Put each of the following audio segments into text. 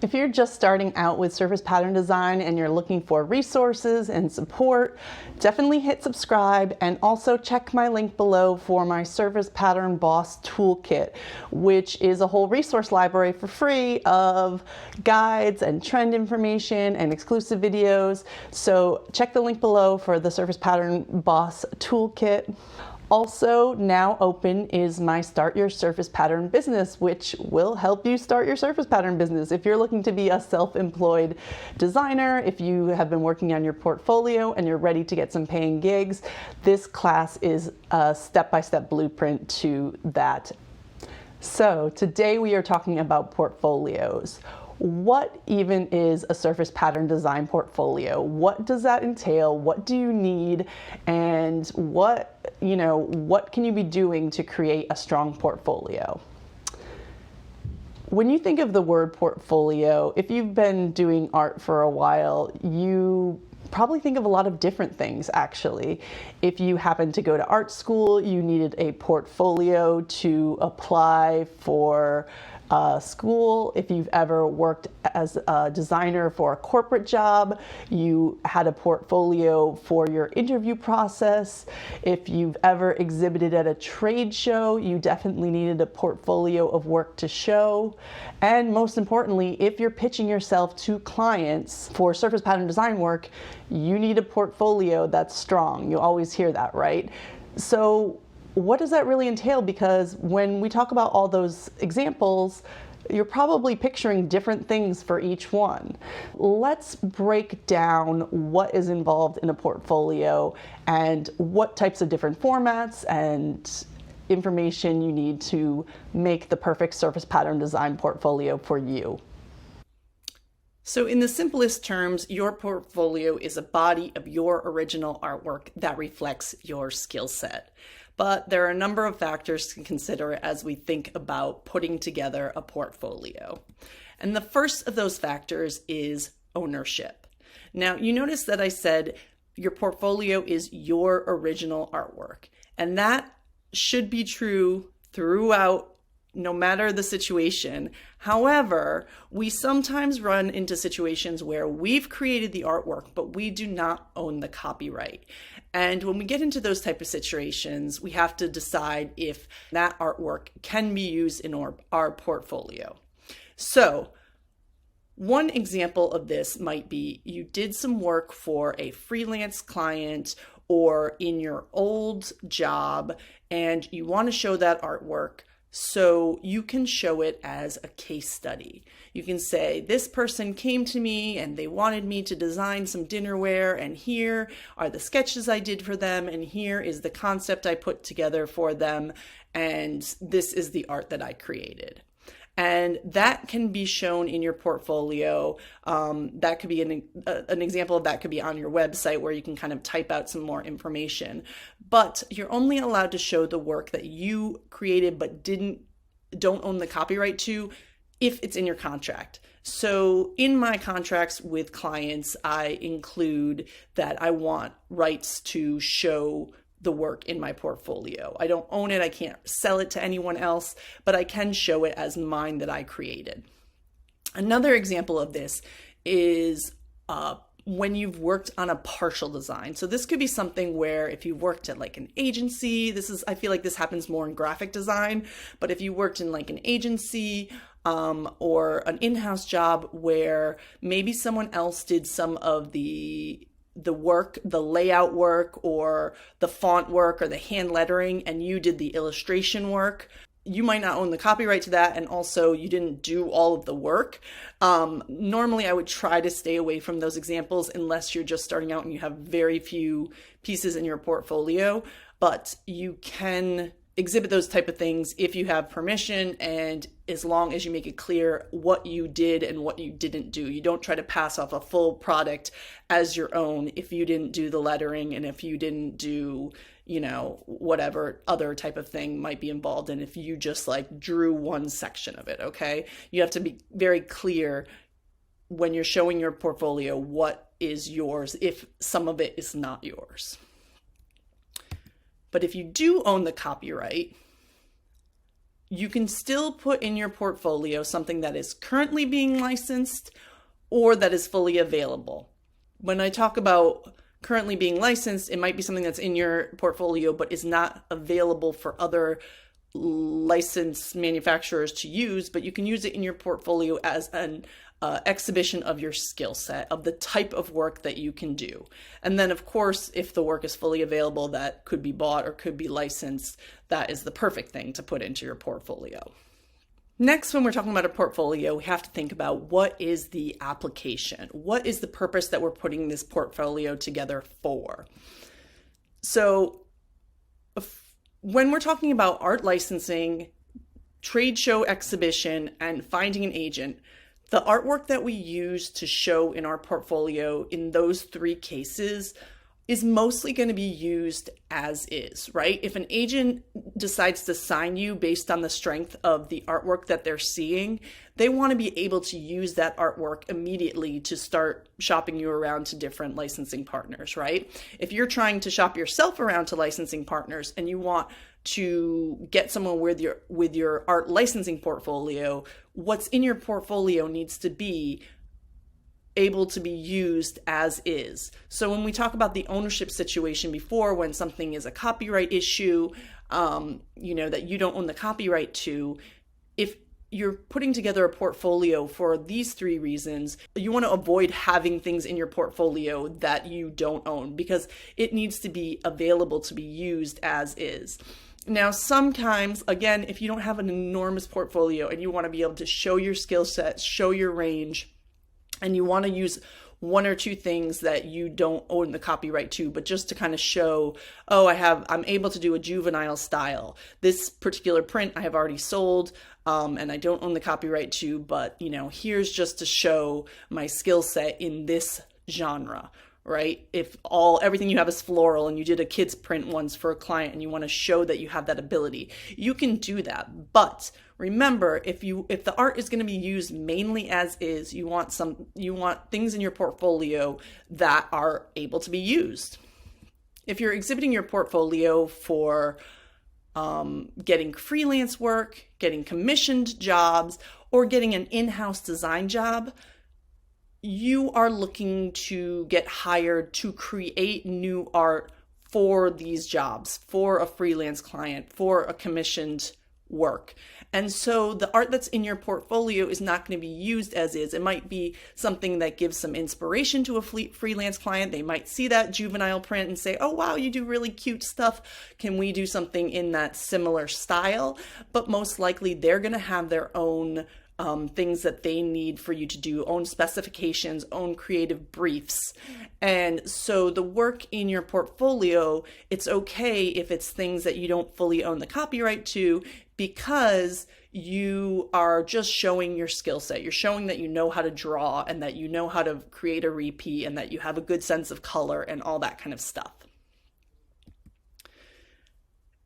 If you're just starting out with surface pattern design and you're looking for resources and support, definitely hit subscribe, and also check my link below for my Surface Pattern Boss Toolkit, which is a whole resource library for free of guides and trend information and exclusive videos. So check the link below for the Surface Pattern Boss Toolkit. Also now open is my Start Your Surface Pattern Business, which will help you start your surface pattern business. If you're looking to be a self-employed designer, if you have been working on your portfolio and you're ready to get some paying gigs, this class is a step-by-step blueprint to that. So today we are talking about portfolios. What even is a surface pattern design portfolio? What does that entail? What do you need? And what can you be doing to create a strong portfolio? When you think of the word portfolio, if you've been doing art for a while, you probably think of a lot of different things, actually. If you happen to go to art school, you needed a portfolio to apply for school. If you've ever worked as a designer for a corporate job, you had a portfolio for your interview process. If you've ever exhibited at a trade show, you definitely needed a portfolio of work to show. And most importantly, if you're pitching yourself to clients for surface pattern design work, you need a portfolio that's strong. You always hear that, right? So what does that really entail? Because when we talk about all those examples, you're probably picturing different things for each one. Let's break down what is involved in a portfolio and what types of different formats and information you need to make the perfect surface pattern design portfolio for you. So in the simplest terms, your portfolio is a body of your original artwork that reflects your skill set. But there are a number of factors to consider as we think about putting together a portfolio. And the first of those factors is ownership. Now, you notice that I said your portfolio is your original artwork, and that should be true throughout, no matter the situation. However, we sometimes run into situations where we've created the artwork, but we do not own the copyright. And when we get into those type of situations, we have to decide if that artwork can be used in our portfolio. So one example of this might be you did some work for a freelance client or in your old job, and you want to show that artwork. So you can show it as a case study. You can say, this person came to me and they wanted me to design some dinnerware, and here are the sketches I did for them, and here is the concept I put together for them, and this is the art that I created. And that can be shown in your portfolio. That could be an example of that could be on your website, where you can kind of type out some more information. But you're only allowed to show the work that you created but don't own the copyright to if it's in your contract. So in my contracts with clients, I include that I want rights to show the work in my portfolio. I don't own it, I can't sell it to anyone else, but I can show it as mine that I created. Another example of this is when you've worked on a partial design. So this could be something where if you worked at like an agency, I feel like this happens more in graphic design, but if you worked in like an agency or an in-house job where maybe someone else did some of the work, the layout work or the font work or the hand lettering, and you did the illustration work, you might not own the copyright to that, and also you didn't do all of the work. Normally I would try to stay away from those examples unless you're just starting out and you have very few pieces in your portfolio, but you can exhibit those type of things if you have permission, and as long as you make it clear what you did and what you didn't do. You don't try to pass off a full product as your own if you didn't do the lettering and if you didn't do, whatever other type of thing might be involved in, if you just like drew one section of it, okay? You have to be very clear when you're showing your portfolio what is yours if some of it is not yours. But if you do own the copyright, you can still put in your portfolio something that is currently being licensed or that is fully available. When I talk about currently being licensed, it might be something that's in your portfolio but is not available for other licensed manufacturers to use, but you can use it in your portfolio as an exhibition of your skill set, of the type of work that you can do. And then, of course, if the work is fully available that could be bought or could be licensed, that is the perfect thing to put into your portfolio. Next, when we're talking about a portfolio, we have to think about what is the application? What is the purpose that we're putting this portfolio together for? So when we're talking about art licensing, trade show exhibition, and finding an agent, the artwork that we use to show in our portfolio in those three cases is mostly going to be used as is, right? If an agent decides to sign you based on the strength of the artwork that they're seeing, they want to be able to use that artwork immediately to start shopping you around to different licensing partners, right? If you're trying to shop yourself around to licensing partners and you want to get someone with your art licensing portfolio, what's in your portfolio needs to be able to be used as is. So when we talk about the ownership situation before, when something is a copyright issue, that you don't own the copyright to, if you're putting together a portfolio for these three reasons, you want to avoid having things in your portfolio that you don't own because it needs to be available to be used as is. Now, sometimes, again, if you don't have an enormous portfolio and you want to be able to show your skill set, show your range, and you want to use one or two things that you don't own the copyright to, but just to kind of show, I'm able to do a juvenile style. This particular print I have already sold, and I don't own the copyright to, but here's just to show my skill set in this genre, right? If everything you have is floral and you did a kid's print once for a client and you want to show that you have that ability, you can do that. But remember, if the art is going to be used mainly as is, you want things in your portfolio that are able to be used. If you're exhibiting your portfolio for getting freelance work, getting commissioned jobs, or getting an in-house design job, you are looking to get hired to create new art for these jobs, for a freelance client, for a commissioned work. And so the art that's in your portfolio is not going to be used as is. It might be something that gives some inspiration to a freelance client. They might see that juvenile print and say, oh, wow, you do really cute stuff. Can we do something in that similar style? But most likely they're going to have their own things that they need for you to do, own specifications, own creative briefs. And so the work in your portfolio, it's okay if it's things that you don't fully own the copyright to, because you are just showing your skill set. You're showing that you know how to draw and that you know how to create a repeat and that you have a good sense of color and all that kind of stuff.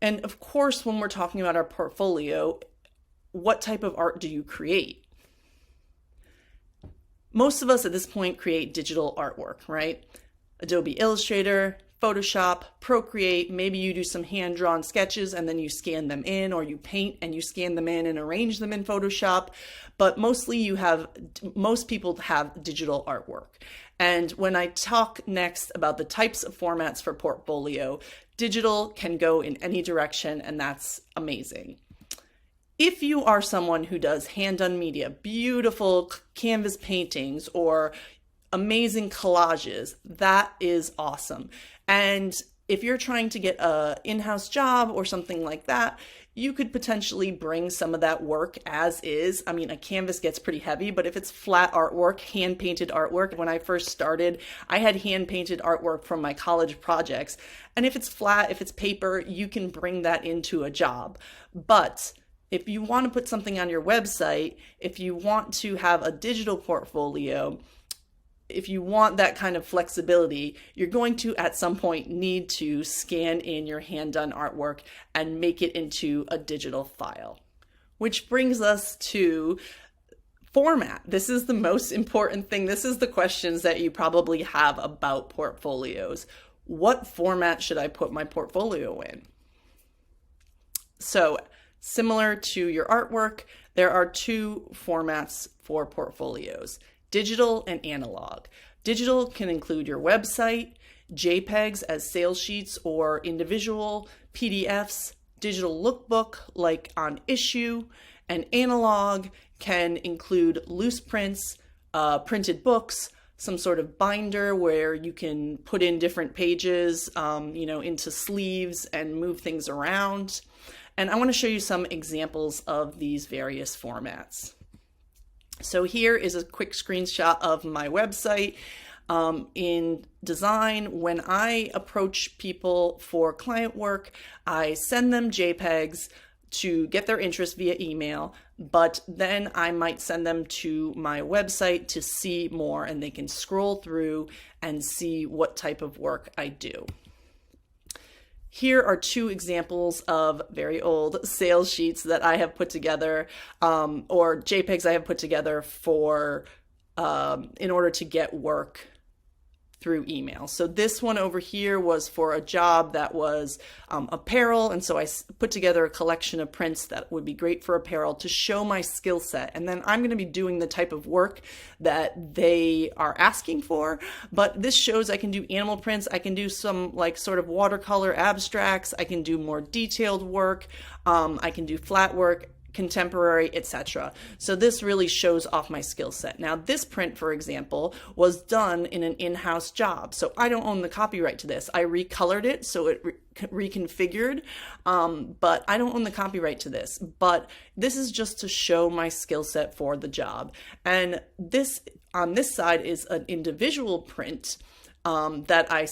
And of course, when we're talking about our portfolio, what type of art do you create? Most of us at this point create digital artwork, right? Adobe Illustrator, Photoshop, Procreate, maybe you do some hand-drawn sketches and then you scan them in, or you paint and you scan them in and arrange them in Photoshop. But most people have digital artwork. And when I talk next about the types of formats for portfolio, digital can go in any direction, and that's amazing. If you are someone who does hand-done media, beautiful canvas paintings or amazing collages, that is awesome. And if you're trying to get an in-house job or something like that, you could potentially bring some of that work as is. I mean, a canvas gets pretty heavy, but if it's flat artwork, hand-painted artwork, when I first started, I had hand-painted artwork from my college projects. And if it's flat, if it's paper, you can bring that into a job. But if you want to put something on your website, if you want to have a digital portfolio, if you want that kind of flexibility, you're going to at some point need to scan in your hand-done artwork and make it into a digital file. Which brings us to format. This is the most important thing. This is the questions that you probably have about portfolios. What format should I put my portfolio in? So Similar to your artwork, there are two formats for portfolios: digital and analog. Digital can include your website, JPEGs as sales sheets or individual PDFs, digital lookbook like on Issue, and analog can include loose prints, printed books, some sort of binder where you can put in different pages, into sleeves and move things around. And I want to show you some examples of these various formats. So here is a quick screenshot of my website. In design, when I approach people for client work, I send them JPEGs to get their interest via email, but then I might send them to my website to see more, and they can scroll through and see what type of work I do. Here are two examples of very old sales sheets that I have put together, or JPEGs I have put together for in order to get work through email. So this one over here was for a job that was apparel, and so I put together a collection of prints that would be great for apparel to show my skill set. And then I'm going to be doing the type of work that they are asking for, but this shows I can do animal prints, I can do some like sort of watercolor abstracts, I can do more detailed work, I can do flat work, contemporary, etc. So this really shows off my skill set. Now this print, for example, was done in an in-house job. So I don't own the copyright to this. I recolored it so it reconfigured, but I don't own the copyright to this. But this is just to show my skill set for the job. And this on this side is an individual print that I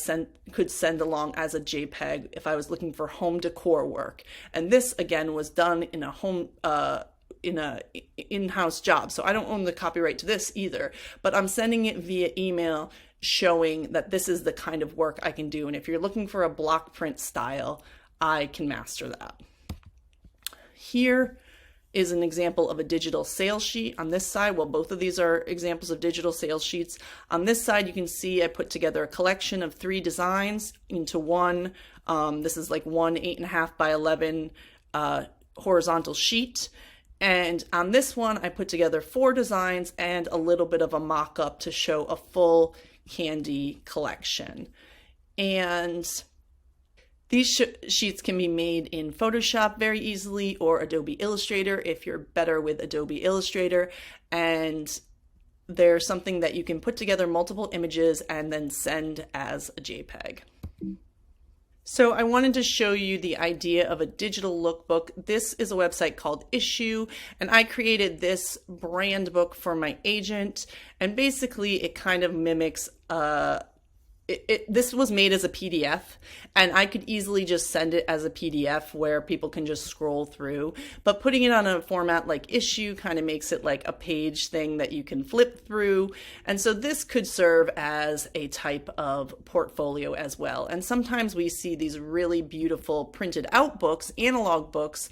could send along as a JPEG if I was looking for home decor work. And this again was done in a in-house job. So I don't own the copyright to this either, but I'm sending it via email showing that this is the kind of work I can do. And if you're looking for a block print style, I can master that. Here is an example of a digital sales sheet on this side. Well, both of these are examples of digital sales sheets. On this side, you can see I put together a collection of 3 designs into one. This is like one 8.5 by 11 horizontal sheet. And on this one, I put together 4 designs and a little bit of a mock-up to show a full candy collection. And these sheets can be made in Photoshop very easily, or Adobe Illustrator if you're better with Adobe Illustrator. And they're something that you can put together multiple images and then send as a JPEG. So I wanted to show you the idea of a digital lookbook. This is a website called Issue, and I created this brand book for my agent. And basically it kind of mimics this was made as a PDF, and I could easily just send it as a PDF where people can just scroll through. But putting it on a format like Issue kind of makes it like a page thing that you can flip through. And so this could serve as a type of portfolio as well. And sometimes we see these really beautiful printed out books, analog books,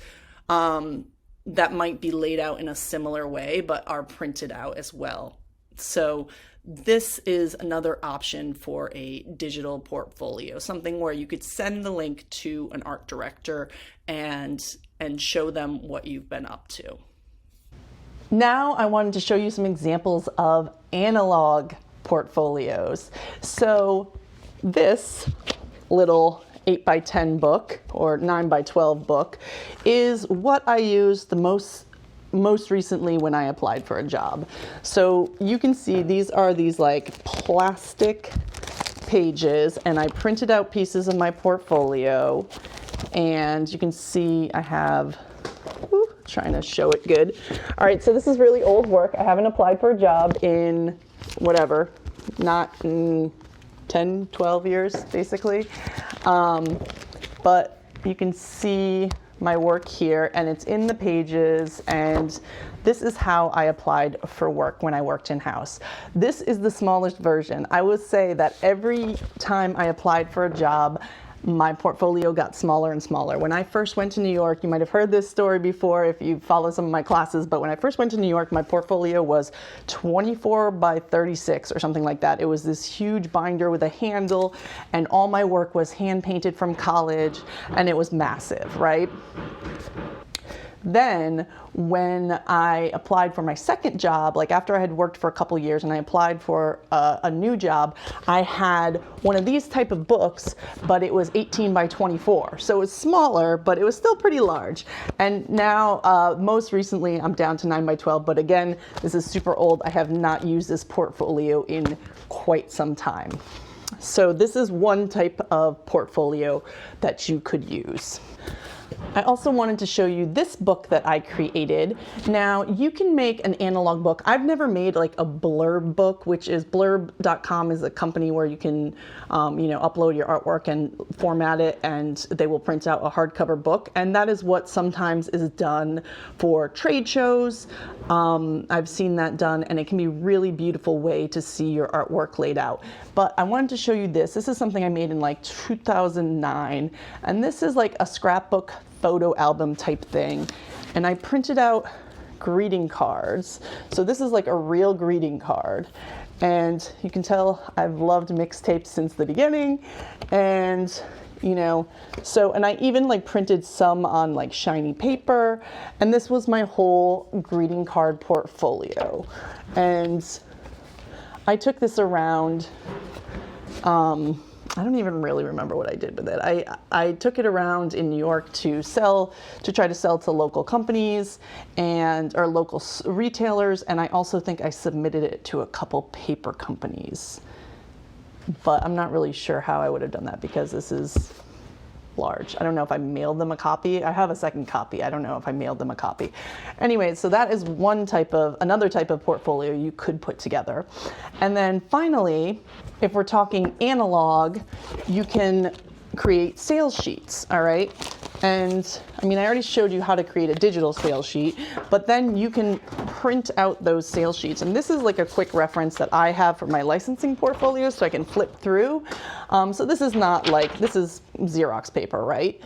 that might be laid out in a similar way, but are printed out as well. So this is another option for a digital portfolio, something where you could send the link to an art director and show them what you've been up to. Now I wanted to show you some examples of analog portfolios. So this little 8 by 10 book or 9 by 12 book is what I use the most recently when I applied for a job. So you can see these are these like plastic pages, and I printed out pieces of my portfolio, and you can see I have, trying to show it good. All right, so this is really old work. I haven't applied for a job in whatever, not in 10, 12 years basically. But you can see my work here, and it's in the pages, and this is how I applied for work when I worked in-house. This is the smallest version. I would say that every time I applied for a job, my portfolio got smaller and smaller. When I first went to New York, you might have heard this story before if you follow some of my classes, but when I first went to New York, my portfolio was 24 by 36 or something like that. It was this huge binder with a handle, and all my work was hand painted from college, and it was massive, right? Then when I applied for my second job, like after I had worked for a couple years and I applied for a new job, I had one of these type of books, but it was 18 by 24. So it was smaller, but it was still pretty large. And now, most recently, I'm down to 9 by 12. But again, this is super old. I have not used this portfolio in quite some time. So this is one type of portfolio that you could use. I also wanted to show you this book that I created. Now, you can make an analog book. I've never made like a blurb book, which is blurb.com is a company where you can, upload your artwork and format it, and they will print out a hardcover book. And that is what sometimes is done for trade shows. I've seen that done, and it can be a really beautiful way to see your artwork laid out. But I wanted to show you this. This is something I made in like 2009, and this is like a scrapbook photo album type thing, and I printed out greeting cards. So this is like a real greeting card, and you can tell I've loved mixtapes since the beginning. And and I even like printed some on like shiny paper, and this was my whole greeting card portfolio. And I took this around, I don't even really remember what I did with it. I took it around in New York to try to sell to local companies or local retailers, and I also think I submitted it to a couple paper companies. But I'm not really sure how I would have done that because this is large. I don't know if I mailed them a copy. I have a second copy. I don't know if I mailed them a copy. Anyway, so that is another type of portfolio you could put together. And then finally, if we're talking analog, you can create sales sheets, all right? And I already showed you how to create a digital sales sheet, but then you can print out those sales sheets. And this is like a quick reference that I have for my licensing portfolio, so I can flip through. So this is Xerox paper, right?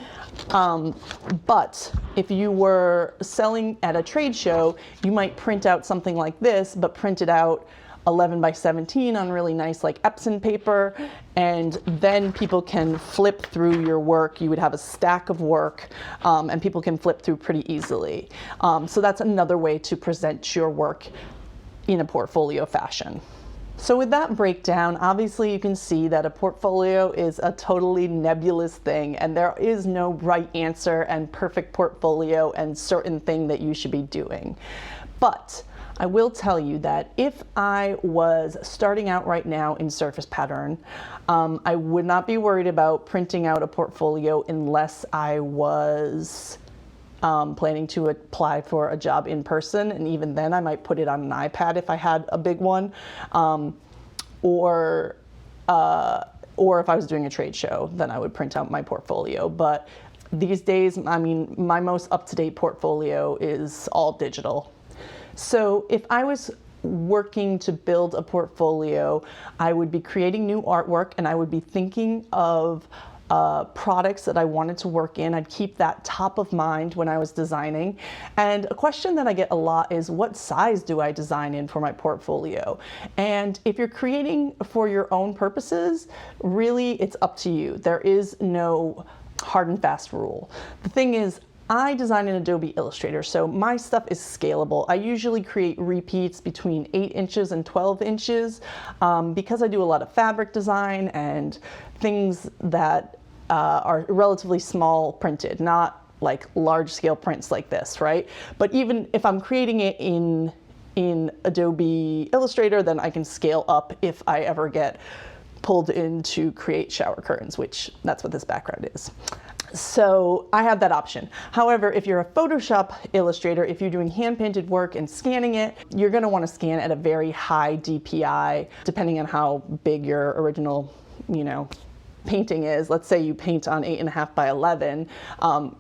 But if you were selling at a trade show, you might print out something like this, but print it out 11 by 17 on really nice like Epson paper, and then people can flip through your work. You would have a stack of work, and people can flip through pretty easily. So that's another way to present your work in a portfolio fashion. So with that breakdown, obviously you can see that a portfolio is a totally nebulous thing, and there is no right answer and perfect portfolio and certain thing that you should be doing. But I will tell you that if I was starting out right now in Surface Pattern, I would not be worried about printing out a portfolio unless I was planning to apply for a job in person. And even then I might put it on an iPad if I had a big one, or if I was doing a trade show, then I would print out my portfolio. But these days, my most up-to-date portfolio is all digital. So if I was working to build a portfolio, I would be creating new artwork, and I would be thinking of products that I wanted to work in. I'd keep that top of mind when I was designing. And a question that I get a lot is, what size do I design in for my portfolio? And if you're creating for your own purposes, really it's up to you. There is no hard and fast rule. The thing is, I design in Adobe Illustrator, so my stuff is scalable. I usually create repeats between 8 inches and 12 inches because I do a lot of fabric design and things that are relatively small printed, not like large scale prints like this, right? But even if I'm creating it in Adobe Illustrator, then I can scale up if I ever get pulled in to create shower curtains, which that's what this background is. So I have that option. However, if you're a Photoshop illustrator, if you're doing hand-painted work and scanning it, you're going to want to scan at a very high DPI, depending on how big your original, painting is. Let's say you paint on 8.5 by 11,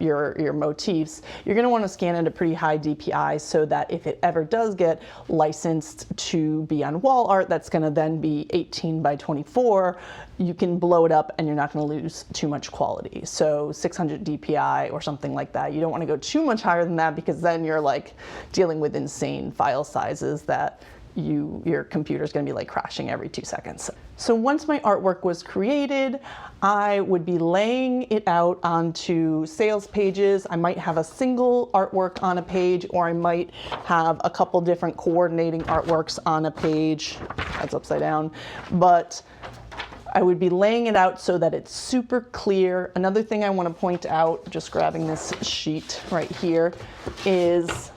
your motifs, you're going to want to scan at a pretty high DPI so that if it ever does get licensed to be on wall art, that's going to then be 18 by 24, you can blow it up and you're not going to lose too much quality. So 600 DPI or something like that. You don't want to go too much higher than that because then you're like dealing with insane file sizes that your computer's going to be like crashing every 2 seconds. So once my artwork was created, I would be laying it out onto sales pages. I might have a single artwork on a page, or I might have a couple different coordinating artworks on a page. That's upside down. But I would be laying it out so that it's super clear. Another thing I want to point out, just grabbing this sheet right here, is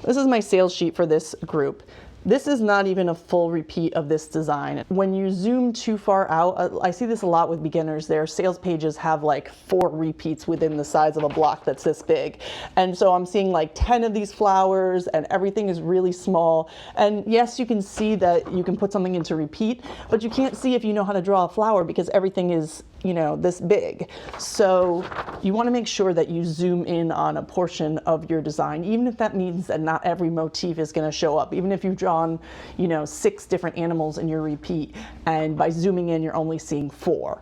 this is my sales sheet for this group. This is not even a full repeat of this design. When you zoom too far out, I see this a lot with beginners. Their sales pages have like 4 repeats within the size of a block that's this big. And so I'm seeing like 10 of these flowers and everything is really small. And yes, you can see that you can put something into repeat, but you can't see if you know how to draw a flower because everything is, you know, this big. So you want to make sure that you zoom in on a portion of your design, even if that means that not every motif is going to show up. Even if you've drawn, you know, 6 different animals in your repeat, and by zooming in, you're only seeing 4.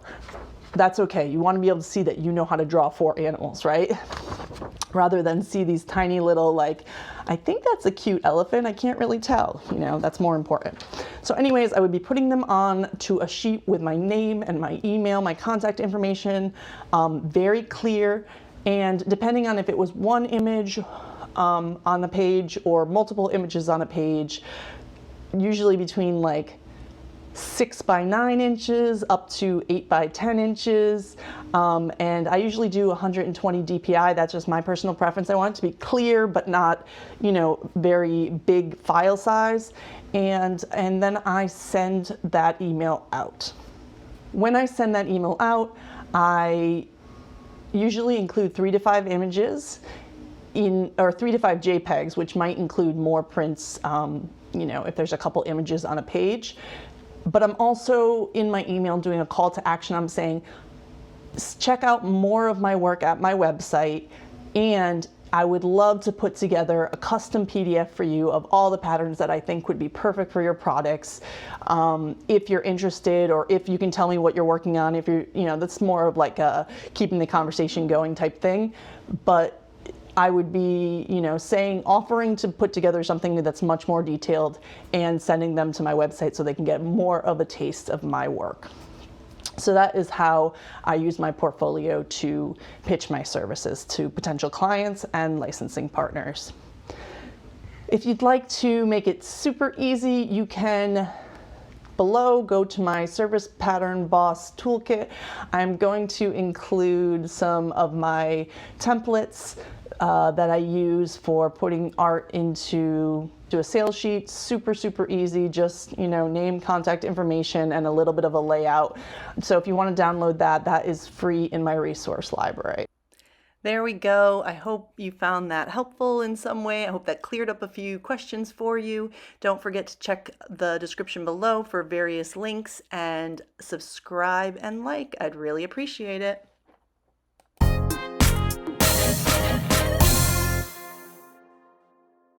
That's okay. You want to be able to see that you know how to draw 4 animals, right? Rather than see these tiny little, like, I think that's a cute elephant. I can't really tell, you know, that's more important. So anyways, I would be putting them on to a sheet with my name and my email, my contact information, very clear. And depending on if it was one image on the page or multiple images on a page, usually between like 6 by 9 inches up to 8 by 10 inches. And I usually do 120 DPI. That's just my personal preference. I want it to be clear, but not, you know, very big file size. And then I send that email out. When I send that email out, I usually include 3 to 5 images or 3 to 5 JPEGs, which might include more prints, you know, if there's a couple images on a page. But I'm also in my email doing a call to action. I'm saying, check out more of my work at my website, and I would love to put together a custom PDF for you of all the patterns that I think would be perfect for your products. If you're interested, or if you can tell me what you're working on, if you're, you know, that's more of like a keeping the conversation going type thing. But I would be, you know, offering to put together something that's much more detailed and sending them to my website so they can get more of a taste of my work. So that is how I use my portfolio to pitch my services to potential clients and licensing partners. If you'd like to make it super easy, you can below go to my Service Pattern Boss Toolkit. I'm going to include some of my templates that I use for putting art into a sales sheet. Super, super easy. Just, you know, name, contact information, and a little bit of a layout. So if you want to download that, that is free in my resource library. There we go. I hope you found that helpful in some way. I hope that cleared up a few questions for you. Don't forget to check the description below for various links, and subscribe and like. I'd really appreciate it.